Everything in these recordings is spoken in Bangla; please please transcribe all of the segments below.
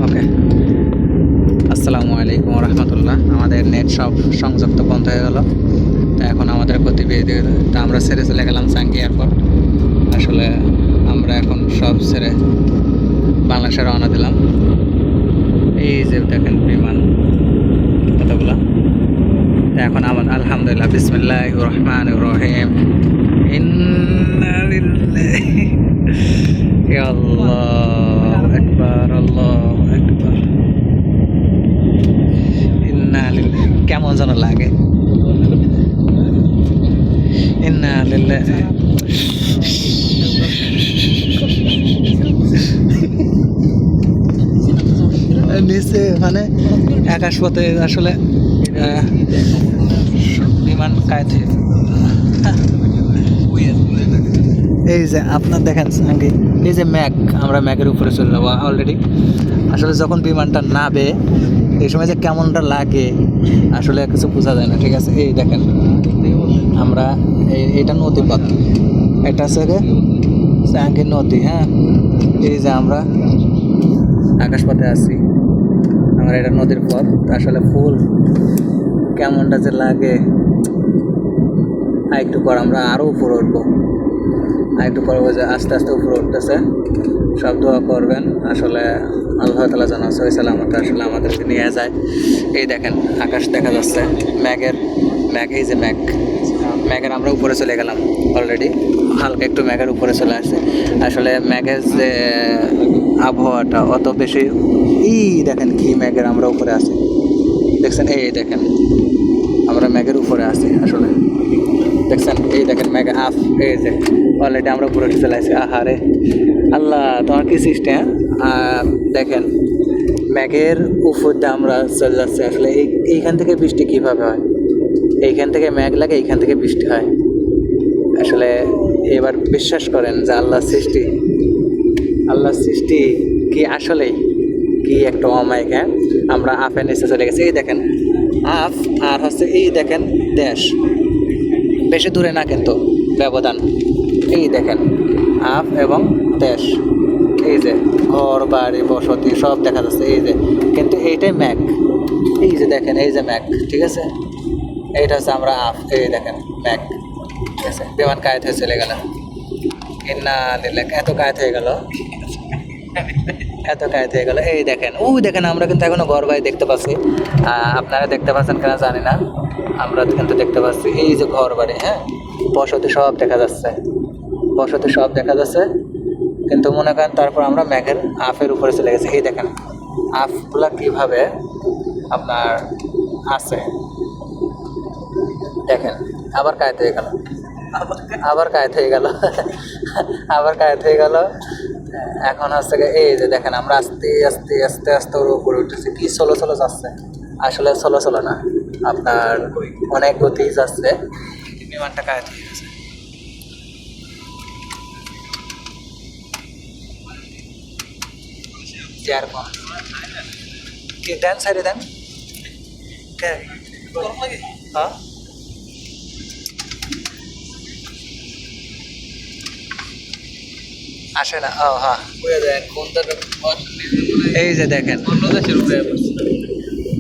ওকে, আসসালামু আলাইকুম রহমতুল্লাহ। আমাদের নেট সব সংযুক্ত বন্ধ হয়ে গেল। তো এখন আমাদের গতিবিধি, তো আমরা ছেড়ে চলে গেলাম চাঙ্গি এয়ারপোর্ট। আসলে আমরা এখন সব ছেড়ে বাংলাদেশে রওনা দিলাম। এই যে দেখেন বিমান কতগুলো। তো এখন আমার আলহামদুলিল্লাহ, বিসমিল্লাহির রহমানির রহিম, ইন্না লিল্লাহি ইয়া আল্লাহু আকবার, আল্লাহু আকবার, ইন্না লিল্লাহি। কেমন যেন লাগে, ইন্না লিল্লাহি। নিচে মানে আকাশপথে আসলে বিমান কায়তে। এই যে আপনার দেখেন আগে, এই যে ম্যাগ, আমরা ম্যাগের উপরে চলে যাবো অলরেডি। আসলে যখন বিমানটা নাবে এই সময় যে কেমনটা লাগে আসলে কিছু বোঝা যায় না, ঠিক আছে। এই দেখেন আমরা এইটা নদী পথ, একটা আছে চাঙ্গি নদী, হ্যাঁ। এই যে আমরা আকাশপথে আছি, আমরা এটা নদীর পথ। আসলে ফুল কেমনটা যে লাগে, একটু পর আমরা আরও উপরে উঠবো, একটু পর যে আস্তে আস্তে উপরে উঠতেছে। সব দোয়া করবেন, আসলে আল্লাহ তাআলা যেন সহি সালামত আসলে আমাদেরকে নিয়ে যায়। এই দেখেন আকাশ দেখা যাচ্ছে, ম্যাগ, এই যে ম্যাগের আমরা উপরে চলে গেলাম অলরেডি। হালকা একটু ম্যাগের উপরে চলে আসছে। আসলে ম্যাগের যে আবহাওয়াটা অত বেশি, এই দেখেন কি ম্যাগের আমরা উপরে আছি, দেখছেন। এই দেখেন আমরা ম্যাগের উপরে আছি আসলে, দেখছেন। এই দেখেন ম্যাগ আফ, এই যে অলরেডি আমরা উপরে উঠে চলে আসছি। আহারে আল্লাহ, তোমার কি সিস্টেম। দেখেন ম্যাগের উপর দিয়ে আমরা চলে যাচ্ছি। আসলে এইখান থেকে বৃষ্টি কিভাবে হয়, এইখান থেকে ম্যাগ লাগে, এইখান থেকে বৃষ্টি হয়। আসলে এবার বিশ্বাস করেন যে আল্লাহর সৃষ্টি কি আসলেই কি একটা অমায়িক। হ্যাঁ, আমরা আফের নিচে চলে গেছি। এই দেখেন আফ আর হচ্ছে এই দেখেন দেশ, বেশি দূরে না কিন্তু ব্যবধান। এই দেখেন আফ এবং দেশ, এই যে ঘর বাড়ি বসতি সব দেখা যাচ্ছে। এই যে কিন্তু এইটাই ম্যাগ, এই যে দেখেন এই যে ম্যাগ, ঠিক আছে। এইটা হচ্ছে আমরা আফ, এই দেখেন ম্যাগ, ঠিক আছে। বিমান কায়েত হয়ে চলে গেল, ইন্না লিল্লাহি। এত কায়েত হয়ে গেল, এত কায়েত হয়ে গেল। এই দেখেন, ওই দেখেন আমরা কিন্তু এখনো ঘর বাড়ি দেখতে পাচ্ছি। আপনারা দেখতে পাচ্ছেন কিনা জানি না, আমরা কিন্তু দেখতে পাচ্ছি। এই যে ঘর বাড়ি, হ্যাঁ, বসতি সব দেখা যাচ্ছে, বসতি সব দেখা যাচ্ছে। কিন্তু মনে করেন তারপর আমরা ম্যাগের আফের উপরে চলে গেছি। এই দেখেন আফগুলা কীভাবে আপনার আছে, দেখেন। আবার কায়েত হয়ে গেল, আবার কায়েত হয়ে গেল, আবার কায়েত হয়ে গেল। এখন হচ্ছে এই যে দেখেন আমরা আস্তে আস্তে আস্তে আস্তে ওর উপরে উঠেছি। কি ষোলো যাচ্ছে, আসলে ষোলো না, আপনার অনেক গতি যাচ্ছে। বিমানটা কায়েত হয়ে গেছে। চেয়ার কম কি দেন, সাইডে দেন। হ্যাঁ আসে না, ও হ্যাঁ। এই যে দেখেন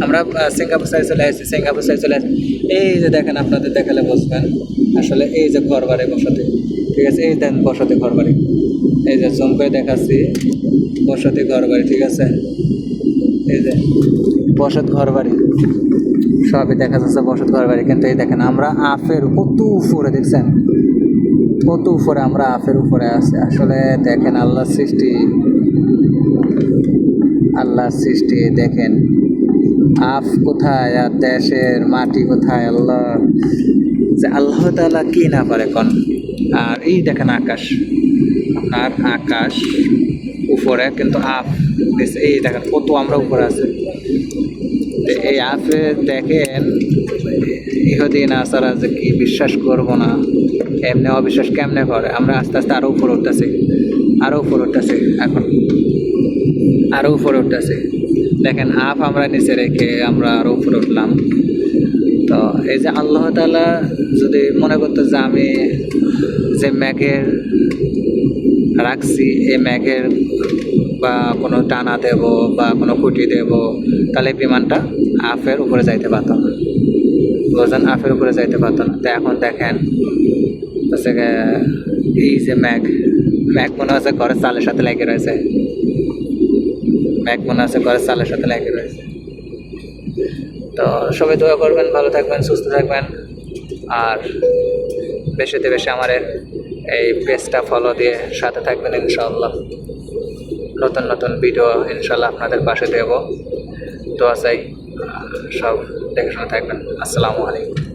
আমরা সিঙ্গাপুর সাইড চলে আসছি, সিঙ্গাপুর সাইড চলে আসছি। এই যে দেখেন আপনাদের দেখালে বুঝবেন আসলে। এই যে ঘর বাড়ি বসতি, ঠিক আছে। এই দেন বসতি ঘর বাড়ি, এই যে জুম করে দেখাচ্ছি, বসতি ঘর বাড়ি, ঠিক আছে। এই যে বসত ঘর বাড়ি সবই দেখা যাচ্ছে, বসত ঘর বাড়ি। কিন্তু এই দেখেন আমরা আফের কত উপরে, দেখছেন কত উপরে, আমরা আফের উপরে আছি। আসলে দেখেন আল্লাহর সৃষ্টি দেখেন। আফ কোথায় আর দেশের মাটি কোথায়, আল্লাহ যে আল্লাহ তাআলা কি না পারে কোন। আর এই দেখেন আকাশ, আপনার আকাশ উপরে কিন্তু আফ, এই দেখেন কত আমরা উপরে আছি। এই আফে দেখেন ইহুদিন আসারা যে কি বিশ্বাস করব না, এমনি অবিশ্বাস কেমনে করে। আমরা আস্তে আস্তে আরও উপরে উঠতেছি, আরও উপরে উঠতেছি, এখন আরও উপরে উঠতেছি। দেখেন আফ আমরা নিচে রেখে আমরা আরও উপরে উঠলাম। তো এই যে আল্লাহ তাআলা যদি মনে করতো যে আমি যে ম্যাগের রাখছি, এই ম্যাগের বা কোনো টানা দেব বা কোনো খুঁটি দেব, তাহলে বিমানটা আফের উপরে যাইতে পারত না, বুঝলেন, আফের উপরে যাইতে পারত না। তো এখন দেখেন হচ্ছে এই যে ম্যাঘ মনে হচ্ছে ঘরের চালের সাথে লেগে রয়েছে, ম্যাঘ মনে হচ্ছে ঘরের চালের সাথে লেগে রয়েছে। তো সবাই দোয়া করবেন, ভালো থাকবেন, সুস্থ থাকবেন, আর বেশিতে বেশি আমার এই পেজটা ফলো দিয়ে সাথে থাকবেন ইনশাআল্লাহ। নতুন নতুন ভিডিও ইনশাআল্লাহ আপনাদের পাশে দেব। দোয়া চাই, সব দেখে শুনে থাকবেন। আসসালামু আলাইকুম।